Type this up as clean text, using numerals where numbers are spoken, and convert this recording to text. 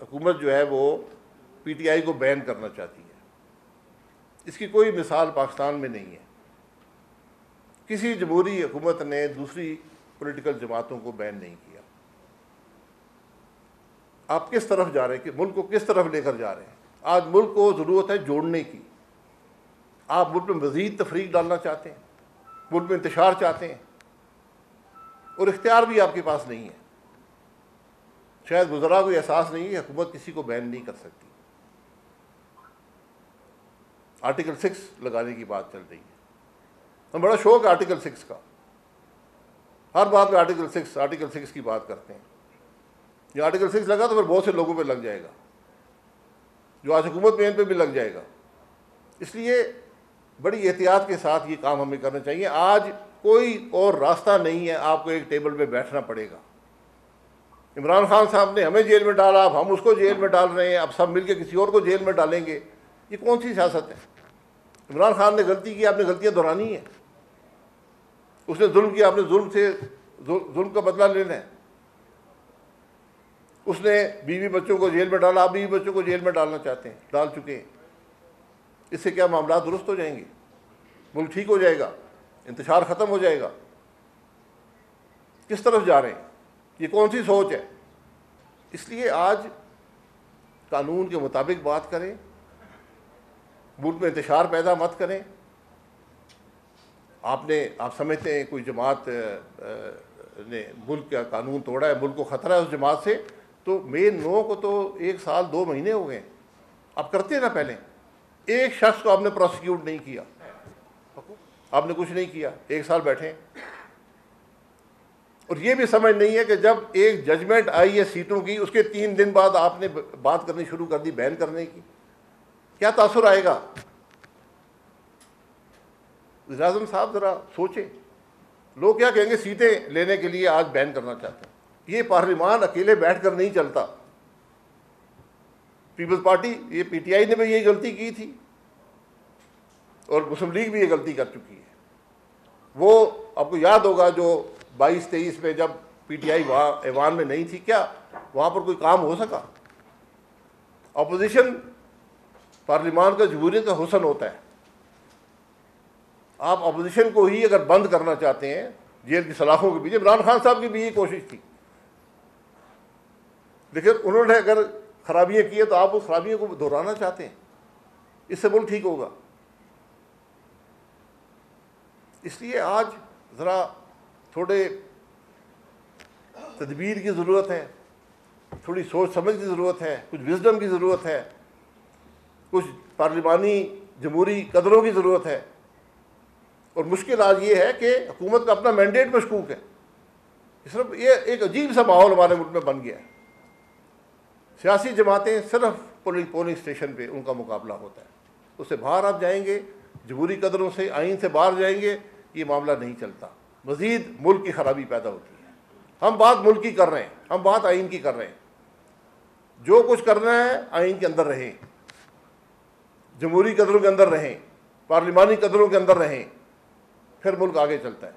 हुकूमत जो है वो पीटीआई को बैन करना चाहती है। इसकी कोई मिसाल पाकिस्तान में नहीं है। किसी जमहूरी हुकूमत ने दूसरी पॉलिटिकल जमातों को बैन नहीं किया। आप किस तरफ जा रहे हैं कि मुल्क को किस तरफ लेकर जा रहे हैं? आज मुल्क को ज़रूरत है जोड़ने की। आप मुल्क में मज़ीद तफरीक डालना चाहते हैं, मुल्क में इंतशार चाहते हैं, और इख्तियार भी आपके पास नहीं है। शायद गुज़रा को एहसास नहीं है, हुकूमत किसी को बैन नहीं कर सकती। आर्टिकल 6 लगाने की बात चल रही है। हम बड़ा शौक है आर्टिकल 6 का, हर बात में आर्टिकल 6 की बात करते हैं। ये आर्टिकल 6 लगा तो फिर बहुत से लोगों पे लग जाएगा, जो आज हुकूमत में इन पे भी लग जाएगा। इसलिए बड़ी एहतियात के साथ ये काम हमें करना चाहिए। आज कोई और रास्ता नहीं है, आपको एक टेबल पे बैठना पड़ेगा। इमरान खान साहब ने हमें जेल में डाला, अब हम उसको जेल में डाल रहे हैं, अब सब मिलकर किसी और को जेल में डालेंगे। ये कौन सी सियासत है? इमरान खान ने गलती की, आपने गलतियां दोहरानी है। उसने जुल्म किया, आपने जुल्म का बदला लेना है। उसने बीवी बच्चों को जेल में डाला, आप बीवी बच्चों को जेल में डालना चाहते हैं, डाल चुके हैं। इससे क्या मामला दुरुस्त हो जाएंगे? मुल्क ठीक हो जाएगा? इंतशार ख़त्म हो जाएगा? किस तरफ जा रहे हैं? ये कौन सी सोच है? इसलिए आज कानून के मुताबिक बात करें, मुल्क में इंतशार पैदा मत करें। आप समझते हैं कोई जमात ने मुल्क का कानून तोड़ा है, मुल्क को ख़तरा है उस जमात से, तो मेन 9 को तो 1 साल 2 महीने हो गए। आप करते ना, पहले एक शख्स को आपने प्रोसिक्यूट नहीं किया, आपने कुछ नहीं किया, 1 साल बैठे। और ये भी समझ नहीं है कि जब एक जजमेंट आई है सीटों की, उसके 3 दिन बाद आपने बात करनी शुरू कर दी बैन करने की। क्या तासुर आएगा? वज़ीर आज़म साहब ज़रा सोचें, लोग क्या कहेंगे सीटें लेने के लिए आज बैन करना चाहते हैं। ये पार्लिमान अकेले बैठकर नहीं चलता। पीपल्स पार्टी, ये पीटीआई ने भी यही गलती की थी, और मुस्लिम लीग भी ये गलती कर चुकी है। वो आपको याद होगा जो 22-23 में जब पीटीआई वहाँ ऐवान में नहीं थी, क्या वहाँ पर कोई काम हो सका? अपोजिशन पार्लिमान का जमहूरियत का हुस्न होता है। आप अपोजिशन को ही अगर बंद करना चाहते हैं जेल की सलाखों के पीछे, इमरान खान साहब की भी यही कोशिश थी, लेकिन उन्होंने अगर खराबियां की है तो आप उस खराबियों को दोहराना चाहते हैं। इससे मुल्क ठीक होगा। इसलिए आज ज़रा थोड़े तदबीर की ज़रूरत है, थोड़ी सोच समझ की ज़रूरत है, कुछ विजडम की ज़रूरत है, कुछ पार्लिमानी जमहूरी कदरों की ज़रूरत है। और मुश्किल आज ये है कि हुकूमत का अपना मैंडेट मशकूक है। सिर्फ ये एक अजीब सा माहौल हमारे मुल्क में बन गया है। सियासी जमातें सिर्फ पोलिंग स्टेशन पे उनका मुकाबला होता है, उससे बाहर आप जाएंगे, जमहूरी कदरों से, आइन से बाहर जाएंगे, ये मामला नहीं चलता। मज़ीद मुल्क की खराबी पैदा होती है। हम बात मुल्क की कर रहे हैं, हम बात आइन की कर रहे हैं। जो कुछ करना है आइन के अंदर रहें, जमहूरी कदरों के अंदर रहें, पार्लिमानी कदरों के अंदर रहें, फिर मुल्क आगे चलता है।